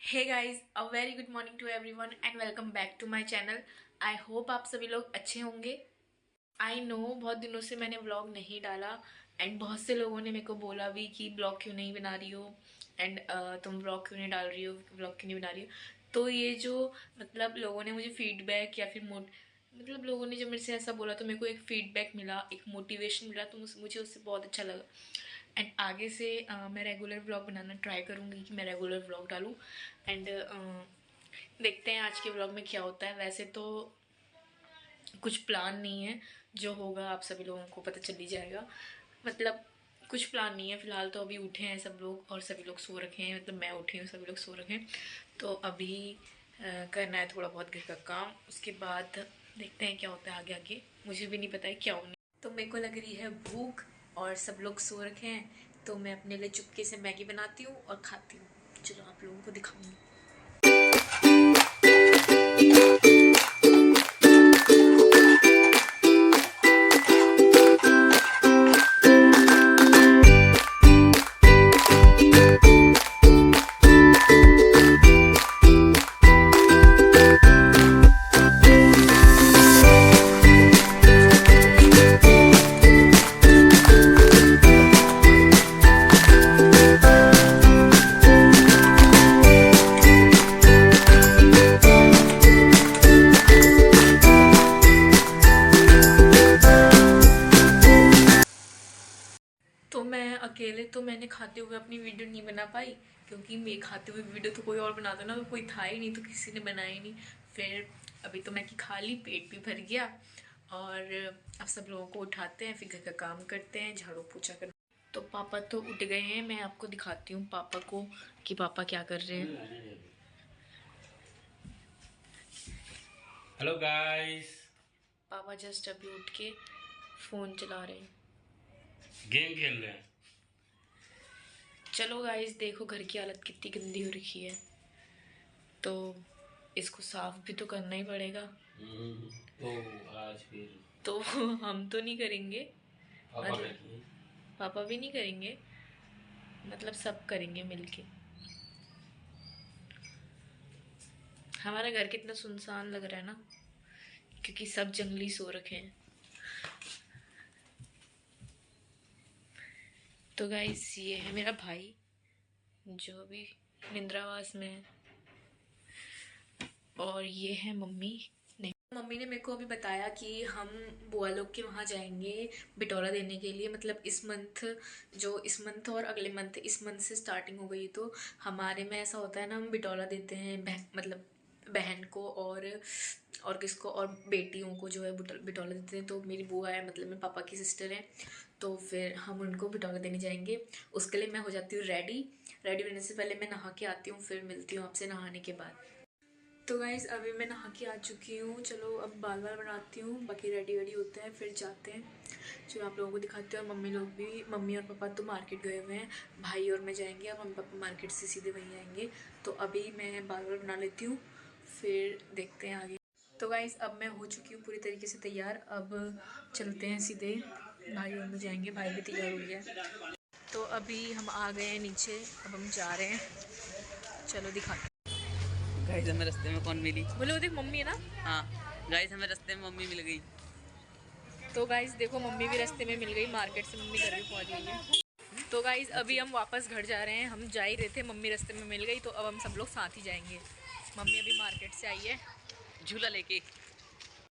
Hey guys, a very good morning to everyone and welcome back to my channel. I hope आप सभी लोग अच्छे होंगे। I know बहुत दिनों से मैंने व्लॉग नहीं डाला एंड बहुत से लोगों ने मेरे को बोला भी कि ब्लॉग क्यों नहीं बना रही हो एंड तुम व्लॉग क्यों नहीं डाल रही हो, व्लॉग क्यों नहीं बना रही हो। तो ये जो मतलब लोगों ने मुझे फीडबैक या फिर मतलब लोगों ने जब मेरे से ऐसा बोला तो मेरे को एक फीडबैक मिला, एक मोटिवेशन मिला, तो मुझे उससे बहुत अच्छा लगा। एंड आगे से मैं रेगुलर व्लॉग बनाना ट्राई करूँगी कि मैं रेगुलर व्लॉग डालूँ। एंड देखते हैं आज के व्लॉग में क्या होता है। वैसे तो कुछ प्लान नहीं है, जो होगा आप सभी लोगों को पता चल ही जाएगा। मतलब कुछ प्लान नहीं है फ़िलहाल। तो अभी उठे हैं सब लोग और सभी लोग सो रखे हैं, मतलब मैं उठी हूँ, सभी लोग सो रखे हैं। तो अभी करना है थोड़ा बहुत घर का काम, उसके बाद देखते हैं क्या होता है आगे आगे। मुझे भी नहीं पता है क्या होने। तो मेरे को लग रही है भूख और सब लोग सो रखे हैं, तो मैं अपने लिए चुपके से मैगी बनाती हूँ और खाती हूँ। चलो आप लोगों को दिखाऊंगी। तो मैं अकेले तो मैंने खाते हुए अपनी वीडियो नहीं बना पाई, क्योंकि मैं खाते हुए वीडियो तो कोई और बनाता ना, तो कोई था ही नहीं, तो किसी ने बनाया ही नहीं। फिर अभी तो मैं खा ली, पेट भी भर गया। और अब सब लोगों को उठाते हैं, फिर घर का काम करते हैं, झाड़ू पोछा करते हैं। तो पापा तो उठ गए हैं, मैं आपको दिखाती हूँ पापा को कि पापा क्या कर रहे हैं। Hello guys. पापा जस्ट अभी उठ के फ़ोन चला रहे हैं, गेम खेल रहे हैं। चलो गाइस देखो घर की हालत कितनी गंदी हो रखी है, तो इसको साफ भी तो करना ही पड़ेगा। तो आज फिर तो हम तो नहीं करेंगे, मतलब पापा भी नहीं करेंगे, मतलब सब करेंगे मिलके। हमारा घर कितना सुनसान लग रहा है ना, क्योंकि सब जंगली सो रखे हैं। तो गाइस ये है मेरा भाई जो अभी निंद्रावास में है, और ये है मम्मी। नहीं, मम्मी ने मेरे को अभी बताया कि हम बुआ लोग के वहाँ जाएंगे बिटौला देने के लिए। मतलब इस मंथ, जो इस मंथ और अगले मंथ, इस मंथ से स्टार्टिंग हो गई, तो हमारे में ऐसा होता है ना, हम बिटौला देते हैं मतलब बहन को और किसको, और बेटियों को जो है बिटौला देते हैं। तो मेरी बुआ है, मतलब मेरे पापा की सिस्टर है, तो फिर हम उनको बिटौला देने जाएंगे। उसके लिए मैं हो जाती हूँ रेडी। रेडी होने से पहले मैं नहा के आती हूँ, फिर मिलती हूँ आपसे नहाने के बाद। तो गाइज़ अभी मैं नहा के आ चुकी हूँ। चलो अब बाल बनाती हूँ, बाकी रेडी वेडी होते हैं, फिर जाते हैं। चलो आप लोगों को दिखाते हैं। और मम्मी लोग भी, मम्मी और पापा तो मार्केट गए हुए हैं, भाई और मैं जाएंगे। अब हम पापा मार्केट से सीधे वहीं आएंगे। तो अभी मैं बाल बना लेती हूँ, फिर देखते हैं आगे। तो गाइज़ अब मैं हो चुकी हूँ पूरी तरीके से तैयार। अब चलते हैं सीधे, भाई और मैं जाएंगे। भाई भी तैयार हो गया है। तो अभी हम आ गए हैं नीचे, अब हम जा रहे हैं। चलो दिखाते। गाइस हमें रास्ते में कौन मिली? बोले वो देख मम्मी है ना। हाँ गाइस हमें रास्ते में मम्मी मिल गई। तो गाइस देखो मम्मी भी रास्ते में मिल गई, मार्केट से मम्मी घर भी पहुंच गई है। तो गाइस अभी हम वापस घर जा रहे हैं। हम जा ही रहे थे, मम्मी रास्ते में मिल गई, तो अब हम सब लोग साथ ही जाएंगे। मम्मी अभी मार्केट से आई है झूला लेके।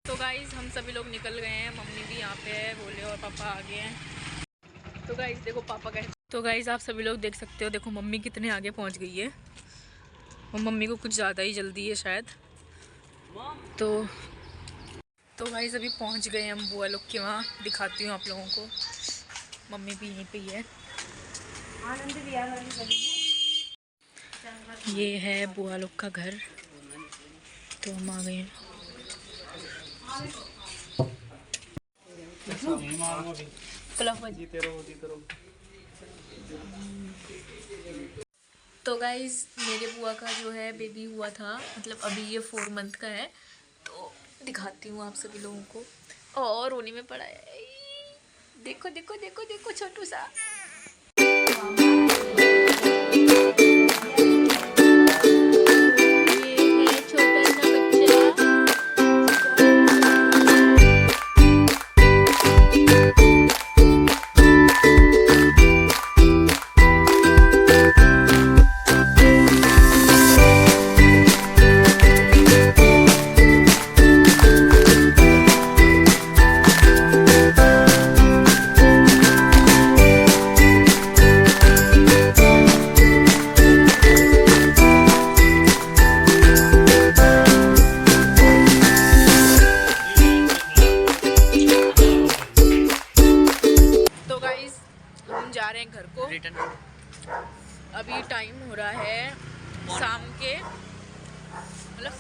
तो गाइस हम सभी लोग निकल गए हैं, मम्मी भी यहाँ पे है, बोले और पापा आ गए हैं। तो गाइस देखो पापा गए। तो गाइस आप सभी लोग देख सकते हो, देखो मम्मी कितने आगे पहुँच गई है, और मम्मी को कुछ ज़्यादा ही जल्दी है शायद। तो गाइस अभी पहुंच गए हम बुआ लोग के वहाँ। दिखाती हूँ आप लोगों को, मम्मी भी यहीं पे ही है। ये है बुआ लोग का घर, तो हम आ गए हैं। तो गाइज मेरे बुआ का जो है बेबी हुआ था, मतलब अभी ये 4 मंथ का है। तो दिखाती हूँ आप सभी लोगों को। और रोने में पड़ा है, देखो देखो देखो देखो छोटू सा।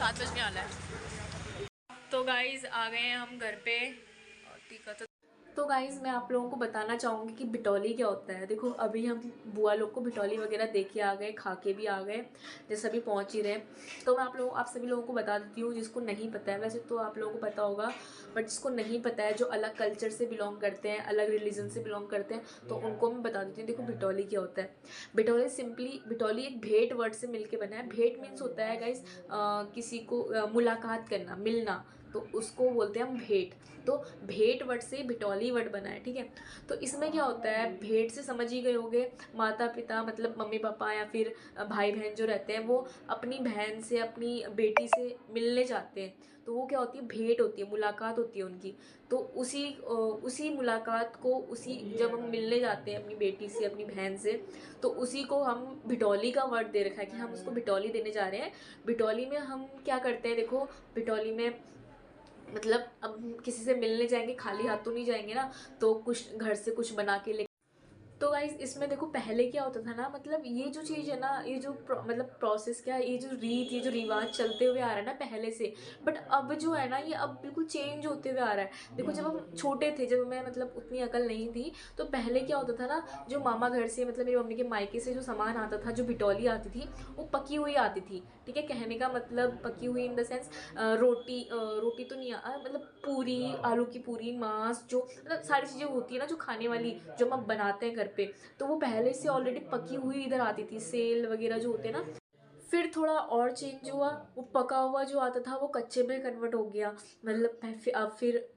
7 बजने वाला है। तो गाइज आ गए हैं हम घर पे और टीका तो गाइज़ मैं आप लोगों को बताना चाहूँगी कि बिटौली क्या होता है। देखो अभी हम बुआ लोग को बिटौली वगैरह दे के आ गए, खा के भी आ गए, जैसे अभी पहुँच ही रहे। तो मैं आप सभी लोगों को बता देती हूँ, जिसको नहीं पता है, वैसे तो आप लोगों को पता होगा, बट जिसको नहीं पता है, जो अलग कल्चर से बिलोंग करते हैं, अलग रिलीजन से बिलोंग करते हैं, तो उनको मैं बता देती हूँ। देखो बिटौली क्या होता है। बिटौली एक भेंट वर्ड से मिल के बना है। भेंट मीन्स होता है गाइज़ किसी को मुलाकात करना, मिलना, तो उसको बोलते हैं हम भेंट। तो भेंट वर्ड से बिटौली वर्ड बना है, ठीक है। तो इसमें क्या होता है, भेंट से समझ ही गए होंगे, माता पिता मतलब मम्मी पापा या फिर भाई बहन जो रहते हैं, वो अपनी बहन से, अपनी बेटी से मिलने जाते हैं। तो वो क्या होती है, भेंट होती है, मुलाकात होती है उनकी। तो उसी मुलाकात को, उसी जब हम मिलने जाते हैं अपनी बेटी से, अपनी बहन से, तो उसी को हम बिटौली का वर्ड दे रखा है कि हम उसको बिटौली देने जा रहे हैं। बिटौली में हम क्या करते हैं, देखो बिटौली में मतलब अब किसी से मिलने जाएंगे, खाली हाथ तो नहीं जाएंगे ना, तो कुछ घर से कुछ बना के ले। तो गाइज इसमें देखो पहले क्या होता था ना, मतलब ये जो चीज़ है ना, ये जो मतलब प्रोसेस क्या है, ये जो रीत, ये जो रिवाज चलते हुए आ रहा है ना पहले से, बट अब जो है ना, ये अब बिल्कुल चेंज होते हुए आ रहा है। देखो जब हम छोटे थे, जब मैं मतलब उतनी अकल नहीं थी, तो पहले क्या होता था ना, जो मामा घर से मतलब मेरी मम्मी के मायके से जो सामान आता था, जो बिटौली आती थी, वो पकी हुई आती थी, ठीक है। कहने का मतलब पकी हुई इन द सेंस रोटी तो नहीं मतलब पूरी, आलू की पूरी, मांस, जो मतलब सारी चीज़ें होती है ना जो खाने वाली, जो हम बनाते हैं घर पे, तो वो पहले से ऑलरेडी पकी हुई इधर आती थी। सेल वगैरह जो होते हैं ना, फिर थोड़ा और चेंज हुआ, वो पका हुआ जो आता था वो कच्चे में कन्वर्ट हो गया। मतलब अब फिर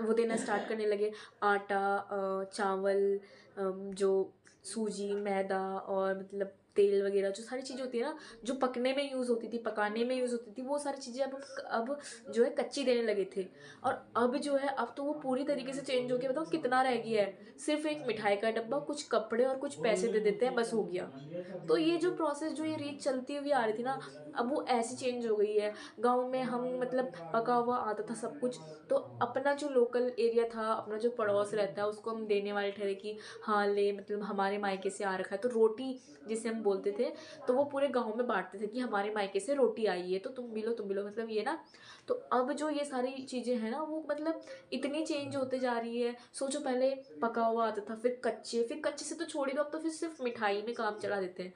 वो देना स्टार्ट करने लगे, आटा, चावल, जो सूजी, मैदा और मतलब तेल वगैरह, जो सारी चीज़ें होती है ना, जो पकने में यूज़ होती थी, पकाने में यूज़ होती थी, वो सारी चीज़ें अब जो है कच्ची देने लगे थे। और अब जो है, अब तो वो पूरी तरीके से चेंज हो गया। बताओ कितना रह गया है, सिर्फ एक मिठाई का डब्बा, कुछ कपड़े और कुछ पैसे दे देते हैं, बस हो गया। तो ये जो प्रोसेस, जो ये रीत चलती हुई आ रही थी ना, अब वो ऐसी चेंज हो गई है। गाँव में हम मतलब पका हुआ आता था सब कुछ, तो अपना जो लोकल एरिया था, अपना जो पड़ोस रहता है, उसको हम देने वाले ठहरे कि हाँ ले, मतलब हमारे मायके से आ रखा है, तो रोटी जिसे हम बोलते थे, तो वो पूरे गाँव में बांटते थे कि हमारे मायके से रोटी आई है, तो तुम भी लो, मतलब ये ना। तो अब जो ये सारी चीज़ें हैं ना, वो मतलब इतनी चेंज होते जा रही है। सोचो पहले पका हुआ आता था, फिर कच्चे से तो छोड़ ही दो, अब तो फिर सिर्फ मिठाई में काम चला देते हैं।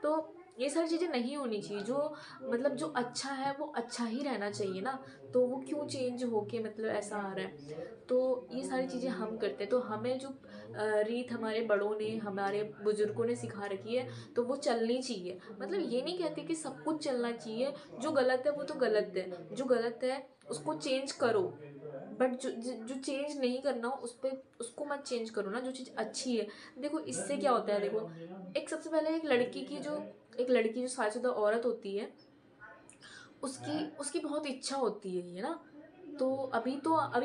तो ये सारी चीज़ें नहीं होनी चाहिए। जो मतलब जो अच्छा है वो अच्छा ही रहना चाहिए ना, तो वो क्यों चेंज होके मतलब ऐसा आ रहा है। तो ये सारी चीज़ें हम करते हैं, तो हमें जो रीत हमारे बड़ों ने, हमारे बुजुर्गों ने सिखा रखी है, तो वो चलनी चाहिए। मतलब ये नहीं कहते कि सब कुछ चलना चाहिए, जो गलत है वो तो गलत है, जो गलत है उसको चेंज करो, बट जो चेंज नहीं करना उसको मत चेंज करो ना, जो चीज़ अच्छी है। देखो इससे क्या होता है, देखो एक सबसे पहले एक लड़की जो शादीशुदा औरत होती है, उसकी उसकी बहुत इच्छा होती है ये ना। तो अभी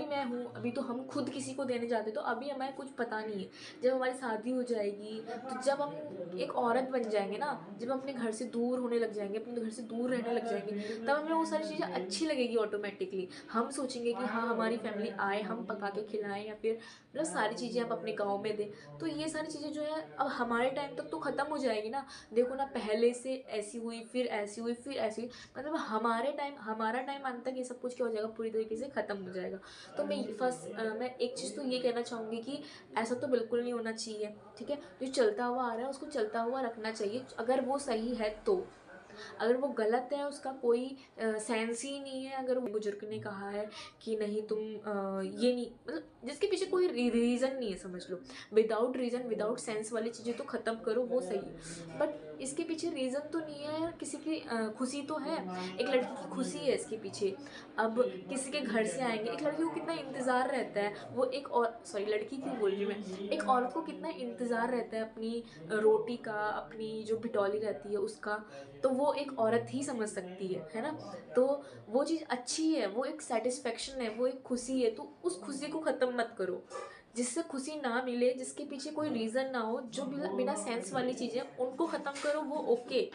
मैं हूँ, अभी तो हम खुद किसी को देने जाते, तो अभी हमें कुछ पता नहीं है। जब हमारी शादी हो जाएगी, तो जब हम एक औरत बन जाएंगे ना, जब हम अपने घर से दूर होने लग जाएंगे, अपने घर से दूर रहने लग जाएंगे, तब हमें वो सारी चीज़ें अच्छी लगेगी ऑटोमेटिकली। हम सोचेंगे कि हाँ हमारी फैमिली आए, हम पका के खिलाएं, या फिर मतलब सारी चीज़ें हम अपने गाँव में दें। तो ये सारी चीज़ें जो है अब हमारे टाइम तक तो ख़त्म हो जाएगी ना। देखो ना, पहले से ऐसी हुई, फिर ऐसी हुई, फिर ऐसी हुई, मतलब हमारा टाइम आने तक ये सब कुछ क्या हो जाएगा, पूरी तरीके से ख़त्म हो जाएगा। तो मैं एक चीज़ तो ये कहना चाहूँगी कि ऐसा तो बिल्कुल नहीं होना चाहिए, ठीक है। जो चलता हुआ आ रहा है उसको चलता हुआ रखना चाहिए, अगर वो सही है तो। अगर वो गलत है, उसका कोई सेंस ही नहीं है, अगर बुजुर्ग ने कहा है कि नहीं तुम ये नहीं, मतलब जिसके पीछे कोई रीज़न नहीं है, समझ लो, विदाउट रीज़न, विदाउट सेंस वाली चीज़ें तो ख़त्म करो, वो सही है। बट इसके पीछे रीज़न तो नहीं है, किसी की खुशी तो है, एक लड़की की खुशी है इसके पीछे। अब किसी के घर से आएंगे, एक लड़की को कितना इंतज़ार रहता है, वो एक और सॉरी लड़की क्यों बोल रही हूँ मैं, एक औरत को कितना इंतज़ार रहता है अपनी रोटी का, अपनी जो बिटौली रहती है उसका, तो वो एक औरत ही समझ सकती है ना। तो वो चीज़ अच्छी है, वो एक सेटिस्फेक्शन है, वो एक खुशी है, तो उस खुशी को ख़त्म मत करो। जिससे खुशी ना मिले, जिसके पीछे कोई रीज़न ना हो, जो बिना सेंस वाली चीज़ें उनको ख़त्म करो, वो ओके।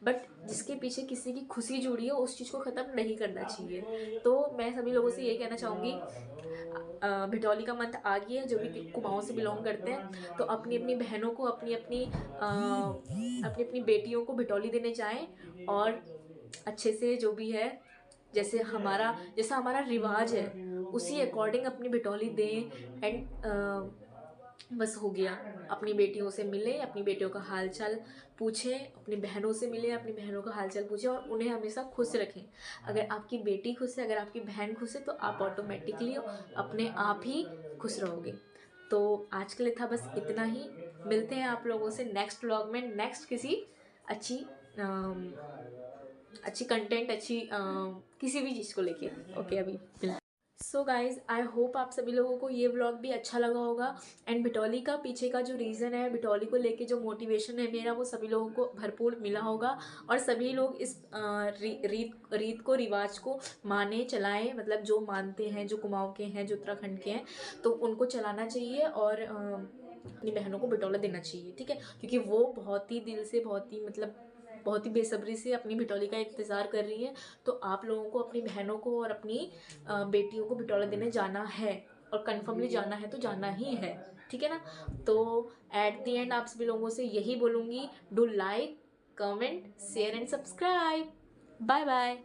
बट जिसके पीछे किसी की खुशी जुड़ी है उस चीज़ को ख़त्म नहीं करना चाहिए। तो मैं सभी लोगों से ये कहना चाहूँगी, भिटौली का मंथ आ गया है, जो भी कुमाऊँ से बिलोंग करते हैं तो अपनी अपनी बहनों को, अपनी अपनी बेटियों को भिटौली देने जाएं और अच्छे से जो भी है जैसा हमारा रिवाज है उसी अकॉर्डिंग अपनी भिटौली दें। एंड बस हो गया, अपनी बेटियों से मिलें, अपनी बेटियों का हालचाल पूछें, अपनी बहनों से मिलें, अपनी बहनों का हालचाल पूछें और उन्हें हमेशा खुश रखें। अगर आपकी बेटी खुश है, अगर आपकी बहन खुश है तो आप ऑटोमेटिकली अपने आप ही खुश रहोगे। तो आज के लिए था बस इतना ही। मिलते हैं आप लोगों से नेक्स्ट व्लॉग में, नेक्स्ट किसी अच्छी कंटेंट, किसी भी चीज़ को लेके। ओके, अभी सो गाइज़, आई होप आप सभी लोगों को ये व्लॉग भी अच्छा लगा होगा। एंड भिटौली का पीछे का जो रीज़न है, भिटौली को लेके जो मोटिवेशन है मेरा, वो सभी लोगों को भरपूर मिला होगा और सभी लोग इस रीत को, रिवाज को माने, चलाएं। मतलब जो मानते हैं, जो कुमाऊँ के हैं, जो उत्तराखंड के हैं, तो उनको चलाना चाहिए और अपनी बहनों को भिटौला देना चाहिए, ठीक है। क्योंकि वो बहुत ही दिल से, बहुत ही बेसब्री से अपनी भिटौली का इंतज़ार कर रही हैं। तो आप लोगों को अपनी बहनों को और अपनी बेटियों को भिटौला देने जाना है और कन्फर्मली जाना है तो जाना ही है, ठीक है ना। तो एट द एंड आप सभी लोगों से यही बोलूँगी, do like, comment, share and subscribe. Bye bye.